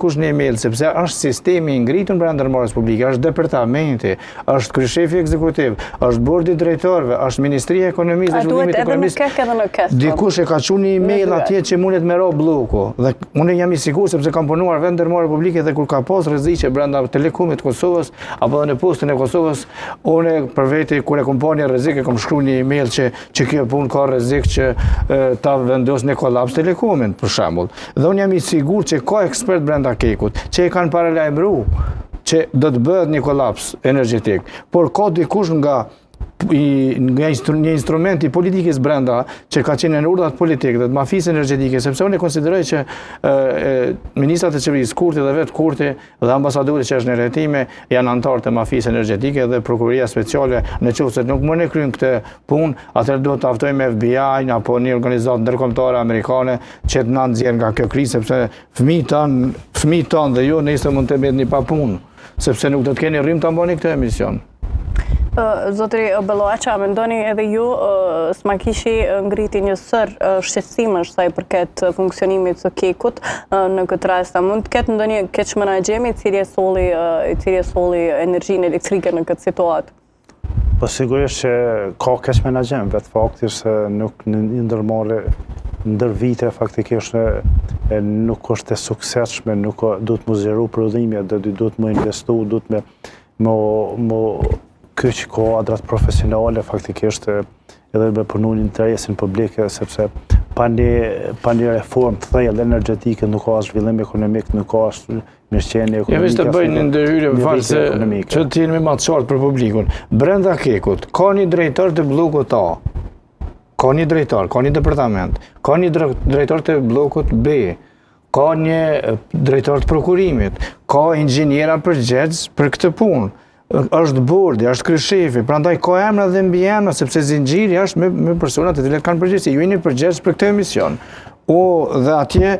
kush një email, sepse është sistemi ngritën brenda ndërmarrjes publike, është departamenti, është kryeshefi ekzekutiv, është bordi drejtorëve, është Ministria e Ekonomisë dhe Zhvillimit Ekonomisë. Dikush e ka çuar një email atje që mundet me ro bloku. Dhe unë jam i sigurt sepse kam punuar vend ndërmarrje publike dhe kur ka pas rreziqe brenda Telekomit të Kosovës apo në postën e Kosovës, unë për veti kur e kompani rrezik e kam shkruar një email që kjo punë ka rrezik që ta vendos në kolaps Telekomin për shembull. Dhe unë jam i sigurt që ka ekspert brenda Kekut, që e kanë paralajmëru që do të bëhet një kolaps energjetik, por ka dikush nga një instrument i politikës brenda që ka qenë në urdhat politike dhe të mafisë energjetike, sepse unë e konsideroj që ministrat e qeverisë Kurti dhe vetë Kurti dhe ambasadori që është në rretime janë antarë të mafisë energjetike dhe prokuroria speciale në qoftë se nuk mund e kryejnë këtë punë, atëherë duhet të aftojmë FBI apo një organizatë ndërkombëtare amerikane që të na nxjerrë nga kjo krizë, sepse fëmijët tanë dhe ju nesër mund të mbetni pa punë, sepse nuk do të keni rrymë ta mbani këtë emision. Zotri Belloaqa, mendoni edhe ju s'ma kishi ngriti një sër shqetësimesh sa i përket funksionimit të Kekut në këtë rast, a mund të ketë ndonjë keq menaxhimi i cili e solli energjinë elektrike në këtë situatë? Po sigurisht që ka keq menaxhim, vetë fakti se nuk një ndërmarrje ndër vite faktikisht nuk është e suksesshme, nuk duhet më zgjeru prodhimet, duhet më investu, duhet më kjo që kuadrat profesionale faktikisht edhe me punu një interesin publike, sepse pa një reform të thellë energjetike nuk ka zhvillim ekonomik, nuk ka mirëqenie ekonomike. Veç të bëjnë një ndërhyrje më falë se që të jemi më të qartë për publikun. Brenda Kekut, ka një drejtor të bllokut A, ka një drejtor, ka një departament, ka një drejtor të bllokut B, ka një drejtor të prokurimit, ka inxhiniera përgjegjës për këtë punë. Është bordi, është kryeshefi, prandaj ka emra dhe mbi emra, sepse zinxhiri është me persona të cilët kanë përgjegjësi. Ju jeni përgjegjës për këtë emision. Dhe atje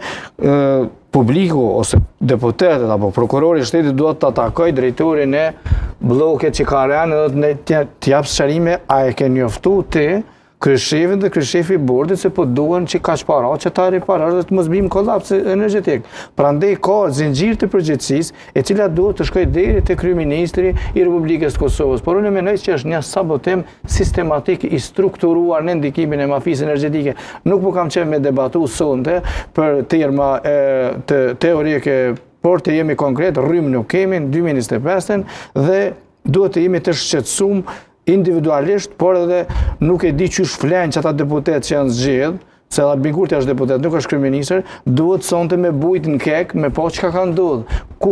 publiku ose deputetët apo prokurori i shtetit duhet të atakojë drejtorin e blloket që ka rënë dhe të jap sqarime a e ke njoftu ti kryeshefin dhe kryeshefi i bordit se po duhen që kaq para që ta riparosh dhe të mos bëjmë kolaps energjetik. Prandaj ka zinxhir të përgjegjësisë e cila duhet të shkojë deri te kryeministri i Republikës së Kosovës. Por unë mendoj që është një sabotim sistematik i strukturuar në ndikimin e mafisë energjetike. Nuk po kam qenë me debatu sonte për terma të teorike, por të jemi konkret, rrymë nuk kemi në 2025 dhe duhet të jemi të shqetësuar individualisht, por edhe nuk e di qysh flen që ata deputet që janë zgjedh, se Albin Kurti është deputet, nuk është kryeministër, duhet sonte me bujt në kek, me po çka ka ndodhur. Ku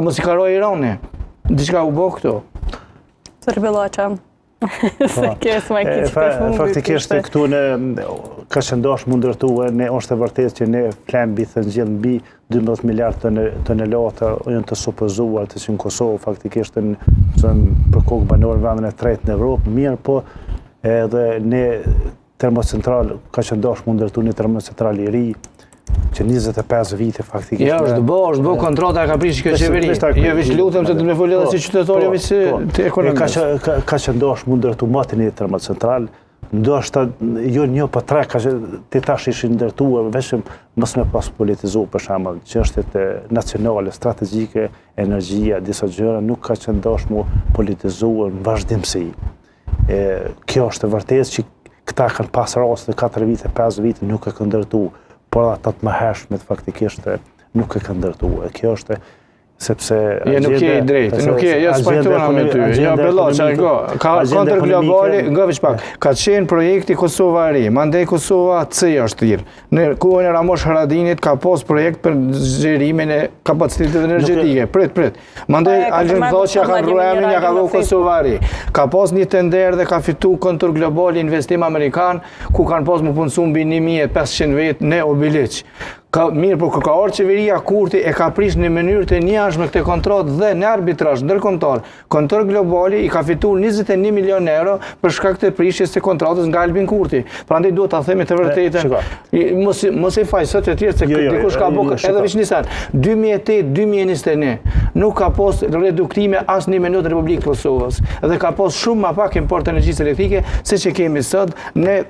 mos i ka roi Irani? Diçka u bë këtu. Zotri Belloaqa. Faktikisht këtu në Kaqëndash mund ndërtuar, është e vërtetë që ne flam të ngjell mbi 12 miliard tonelata janë të supozuar të që në Kosovë faktikisht për kokë banor vendin e tretë në Evropë, mirë po edhe ne termocentral Kaqëndash mund ndërtu një termocentral i ri që 25 vite faktikisht. Ja, është bë kontrata e ka prishë kjo qeveri. Jo veç lutem se të më folë edhe si qytetar, jo veç të ekonomist. Kaqëndash mund ndërtu më të një termocentral, ndoshta jo një po tre ti tash ishin ndërtuar vetëm mos me pas politizu për shembull çështjet nacionale strategjike, energjia, disa gjëra nuk ka qëndosh mu politizuar në vazhdimsi. Kjo është e vërtetë që këta kanë pas raste 4 vite, 5 vite nuk e kanë ndërtuar, por ata të mëhershmet faktikisht nuk e kanë ndërtuar. Kjo është sepse nuk je i drejtë, nuk je, jo spajtona me ty. Ja Belloaqa, ka kontër globale, nga veç pak. Ka qenë projekti Kosova e Ri, mandej Kosova C është thirr. Në kohën e Ramosh Haradinit ka pas projekt për zgjerimin e kapacitetit energjetike. Prit. Mandej Albin Belloaqa ka rruajmë ja ka dhënë Kosova e Ri. Ka pas një tender dhe ka fituar kontër global investim amerikan ku kanë pas më punësuar mbi 1500 vet në Obiliq. Mirë, por ka orë qeveria Kurti e ka prish në mënyrë të njashme këtë kontratë dhe në arbitrazh ndërkombëtar. Kontër globali i ka fituar 21 milion euro për shkak të prishjes së kontratës nga Albin Kurti. Prandaj duhet ta themi të vërtetën. Mos e faj sot të tjerë se dikush ka bërë edhe veç Nisan. 2008-2021 nuk ka pas reduktime as një minutë Republikë Kosovës. Dhe ka pas shumë ma pak import energjisë elektrike se që kemi sot në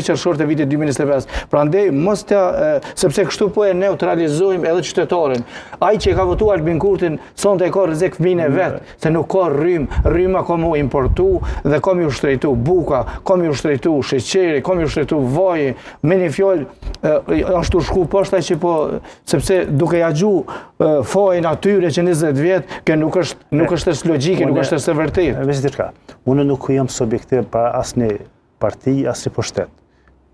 qershor të vitit 2025. Prandaj mos sepse kështu po e neutralizojmë edhe qytetarin. Ai që ka votuar Albin Kurtin sonte ka rrezik fëmijën e vet, se nuk ka rryma ka mu importu dhe ka mi ushtrejtu buka, ka mi ushtrejtu sheqeri, ka mi ushtrejtu vaji, me një fjalë ashtu shku poshta që po sepse duke ja gju fajin atyre që 20 vjet, që nuk është logjike, nuk është e vërtetë. Veç diçka. Unë nuk jam subjektiv para asnjë parti, asnjë pushtet.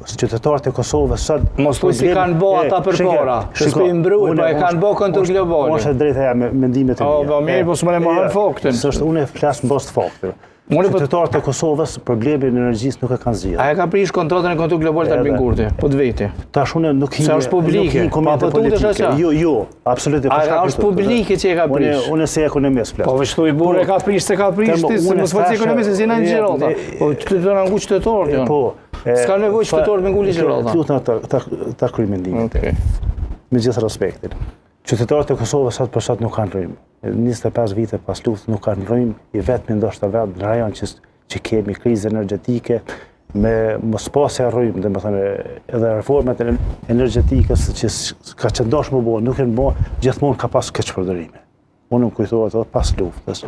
Qytetarët e Kosovës sot... Mos thuj si kanë bo ata për para, që s'pe i mbrujt, po e kanë bo kontur globale. Unë është drejta ja me mendimet e mija. Mirë, po s'më ne marrën faktin. Unë e flasë në bost faktin. Qytetarët e Kosovës, problemi në energjisë nuk e kanë zgjidhur. A e ka prish kontratën e kontur globale të Albin Kurti, po të veti. Tash unë nuk hi... Se është publike, pa po tutesh asha. Jo, absolutisht. A është publike që e ka prish? Unë se ekonomist flas. Po vështu i burë e ka prish se ka prish, ti se mos faqe ekonomist, se jena në gjirota. Po të të nangu qytetarët janë. Po. S'ka nevojë qytetarët me nguli gjirota. Lutem ta kryj mendimin. Me gjithë respektin. Qytetarët e Kosovës sot për sot nuk kanë rrymë. 25 vite pas luftës nuk kanë rrymë, i vetmi ndoshta vetë në rajon që kemi krizë energjetike, me mos pasja rrymë, domethënë edhe reformat energjetikës që ka qëndosh më bo, nuk e në bo, gjithmonë ka pas keq përdorime. Unë më kujtohet edhe pas luftës,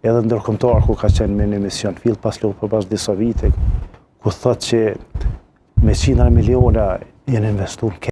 edhe ndërkombëtar ku ka qenë me një mision fill pas luftës për pas disa vite, ku thot që me 100 miliona jenë investuar